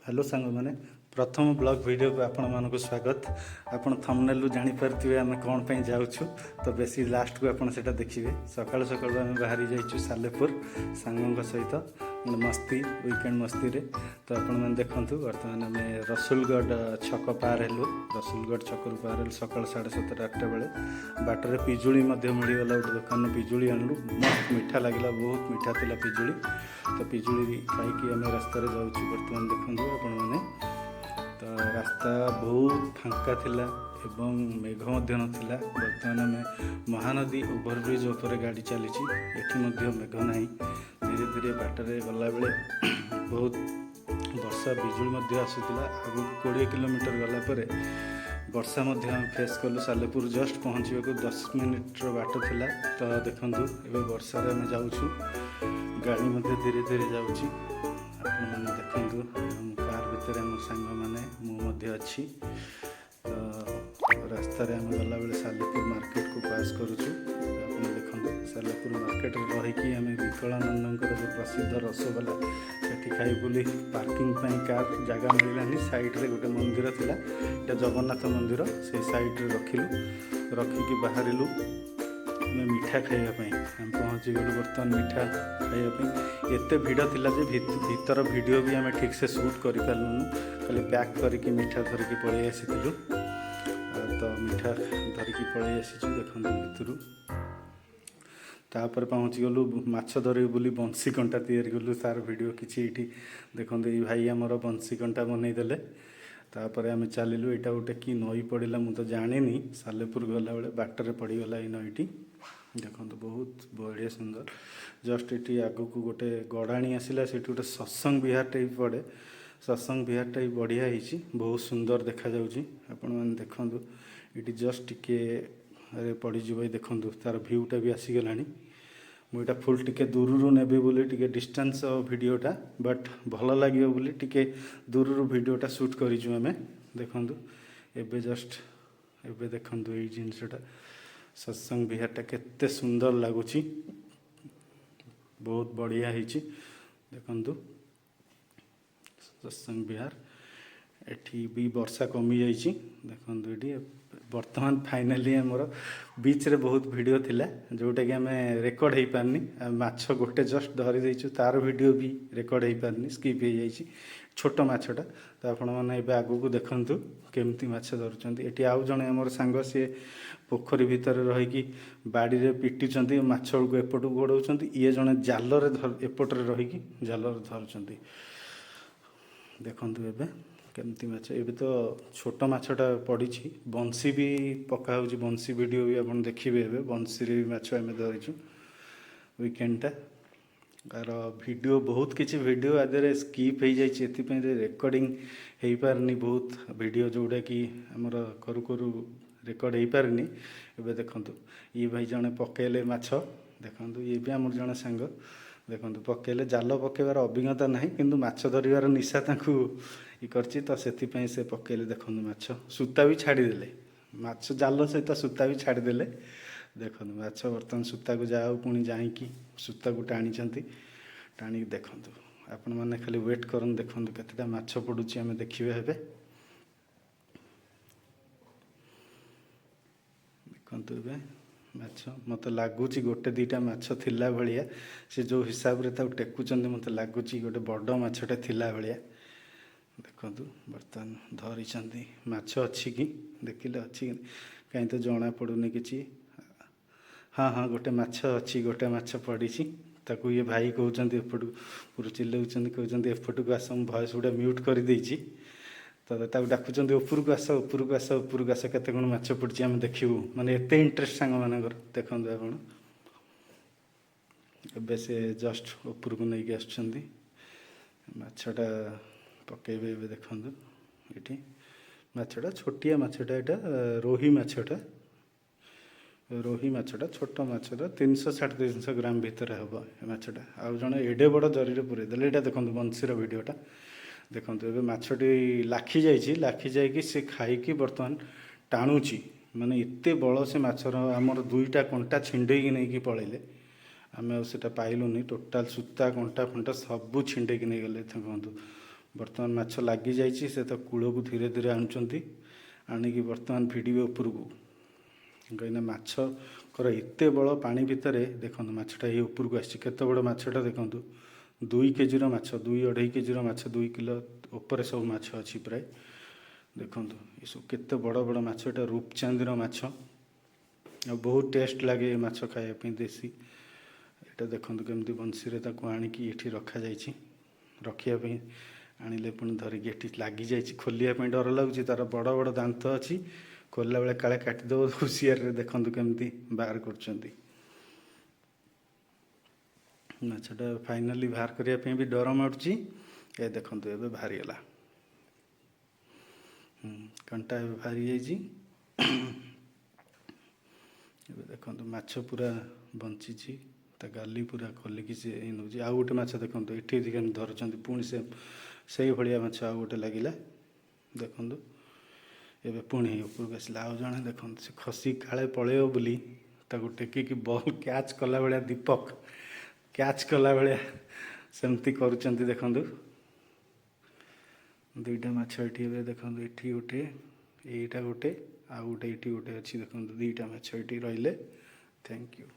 Hello सांग मैंने प्रथम ब्लॉग वीडियो को आपण मानक स्वागत। आपण थंबनेल जानीपारे आम कौन पर जाऊँ तो बेसी लास्ट को आपड़ से देखिए। सका सका आम बाहरी जाइए सालेपुर सांगों सहित मस्ती वीकेंड मस्ती रे। तो आपण मैंने देखूँ बर्तमान आम रसुलगढ़ छक पार हेलु। रसुलगढ़ छक पार हेलु सका 7:30 8टा बेले बाटर पिजुली मिलगला। गोटे दुकान पिजुली आणलु मस्त मीठा लगे बहुत मीठा था पिजुली। तो पिजुली खाई आम रास्त जाऊँ बर्तमान देखूँ आपण मैंने। तो रास्ता बहुत फांका थिला एवं मेघ ना। बर्तमान आम महानदी ओभरब्रिज उपर गाड़ी चली मेघ ना। धीरे धीरे बाटर गला बेले बहुत वर्षा बिजुली आसूला। आगु 20 किलोमीटर गलापर वर्षा फेस कलु। सालेपुर जस्ट पहुँचवा 10 मिनिट्र बाट था। तो देखूँ ए वर्षार आम जाऊँ गाड़ी धीरे धीरे जाऊँगी आपने देखूँ। कार भितर आम सांग मैंने अच्छी। तो रास्त आम गला बेले सालेपुर मार्केट को पास करुचु। आपने देखो सालेपुर मार्केट रहीकि आम विकलानंद जो प्रसिद्ध रसगोला से खाई बुली पार्किंग कार जगह मिलानी। साइड्रे गोटे मंदिर थिला एटा जगन्नाथ मंदिर से साइड्रे रखिलु। रखिकी बाहरिलु मीठा खाइबापी आम पहुँची गलु। बर्तमान मीठा खाइबापी एते भिड़ थिला जे भीतर वीडियो भी आम ठीक से शूट कर पार्लुनु। खाली पैक करके मीठा धरिकी पलि आसीलु। तो मीठा धरिकी पलि आसी देखो भितर। तापर पहुँची गलु माछ धर बोली बंसी कंटा तैयारी कलु। तार वीडियो किसी ये देखो ये भाई आमर बंसी कंटा बनईदे। तापर आम चलू। यहाँ गोटे कि नई पड़ा मुझे जानी सालेपुर गला बेले बाटर पड़गला ये नईटी। देखो बहुत बढ़िया सुंदर। जस्ट ये आग को गोटे गड़ाणी आसला से गोटे सत्संग विहार टाइप पड़े। सत्संग विहार टाइप बढ़िया होती बहुत सुंदर देखा जाउची। आपण मैंने देखूँ ये जस्ट टिके पड़ज देखूँ तार भ्यूटा भी आसीगला। मुझे फुल टिके दूर नेबी बोली टिके डिस्टेंस वीडियोटा बट भल लगे बोली टिके दूर वीडियोटा शूट करूँ आम। देखूँ एबे जस्ट एबे देखूँ ये जिनसटा सत्संग विहारटा केते सुंदर लगुच बहुत बढ़िया होती। देखूँ सत्संग विहार एठी भी वर्षा कमी जाइए। देखूँ ये बर्तमान फाइनाली आमर बीच रे बहुत वीडियो थिला जोटा कि आम रेकर्ड हो पारनी। माछ गोटे जस्ट धरी देचु तार वीडियो भी रेकर्ड हो पारनी स्किप हो जाइए छोट माछटा। तो आपण मैंने एबे आगु को देखंतु केमती माछ धरुचंती। एठी आउ जणे हमर सांग से पोखरी भितर रहीकि बाड़ी रे पिटिचंती माछ को एपटू गोड़ौचंती। ये जणे जालरे एपटरे रहीकि जालरे धरुचंती। देखंतु एबे केमती माछ एबे तो छोट माछटा पड़ी बंसी भी पका हो। बंसी वीडियो भी आप देखिए। एबे बंसी रे भी माछ आम धरिचु वीकेंडटा आर वीडियो बहुत किसी वीडियो आदि स्कीप हो जाए रेकर्डिंग हो पारनी बहुत वीडियो जोटा कि आमर करू करू रेकर्ड हो पारनी। एबे देखूँ ये भाई जड़े पकेले माछ देखूँ ये भी आमर जड़े सांग देखूँ पकेले जाल पकेबार अभिज्ञता ना किंतु माछ धरिबार निशा ये करछि। तो से पकेले देखूँ माछ सूता भी छाड़ीदे माछ जाल सहित सूता भी छाड़ीदे। देखो माछ बर्तमान सूता को जाओ पुणी जाकि सूता को टाणी टाणिक देखूँ आपण मैंने खाली वेट कर देखूँ केतेटा माछ पड़ुची आम देखिए। हे देखु ए माछ मत लगुच गोटे दीटा माछ थिला भलिया से जो हिसाब रे टेकुचंदी मत लगुच गोटे बड़ माछटे थिला भलिया। देखु बर्तमान धरी माछ अच्छी कि देखिले अच्छी कहीं तो जना पड़ूनी कि। हाँ हाँ गोटे माछ अच्छी गोटे माछ पड़ी ताकू ये भाई कहते एपटू पूरा चिल्लाऊँ कहते एपटू आस भॉइस गुड़ा म्यूट कर देछि। तो डाकुं उपरको आस उपरको आस उपरको आस केते कौन माछ पड़ी आम देखू माने एते इंटरेस्ट सांग मानकर। देखो आप एबे से जस्ट उपरको नहीं आसुँच माछटा पकेबे। एबे देखो ये माछटा छोटिया माछटा यहाँ रोही माछटा रोही माछटा छोट माछटा 300-350 ग्राम भितर हम माछटा आउ जड़े एडे बड़ जरी पूरे देले। यहाँ देखो बंशीर वीडियोटा देखो ए माछटी लाखी जाइए सी खाई बर्तमान टाणुची माने एते बड़ से माछर आमर 2टा कंटा छिंडेकी नहीं पलैले आम आटा पाइलुनि टोटाल सूता कंटा फंटा सबू छिंडेकी नहीं गले। कहतु बर्तमान माछ लगी जाइए से तो कूल को धीरे धीरे आणुचंती आणिकी बर्तमान भिड़े उपरकू कहीं माछर एत बड़ पानी भितर देखो माछटा ये उपरकू आसी केते बड़ माछटा देखो 2 केजी माछ 2-2.5 केजी माछ 2 किलो ऊपर सब माछ अच्छी प्राय देखो ये सब केते बड़ बड़ माछ एटा रूपचांदीर माछ बहुत टेस्ट लगे ये माछ खायापी देसी एटा देखो केमती बंशी रे ताको आणिकी एठी रखा जाइछि रखिया आणिले पुणी धरिकी एठी लगी जाइछि खोलिया डर लगुच तार बड़ बड़ दांत अच्छी खोलला बेले काले काटिदेव हुसियार देखो केमती बाहर कर माछटा फाइनाली बाहर करने भी डर मारुची ए देखो ए बाहरीगला कंटा ए बाहरी जाइए देखो माछ पूरा बंची गाली पूरा खोलिकी सी नौ आउ गोटे माछ देखो ये धरती पुणी से भाया माछ आउ गोटे लगिला देखो एबे पुणी उपरक आसला आउ जड़े देखो से खसी काले पलैब बोली टेकिकी बल कैच कला भाया दीपक कैच कला भाया सेमती कर देखु दुईटा माछ ये देखो ये गोटे यहीटा गोटे आउ गोटे ये गोटे अच्छी देखो दुईटा माछ ये रही थैंक यू।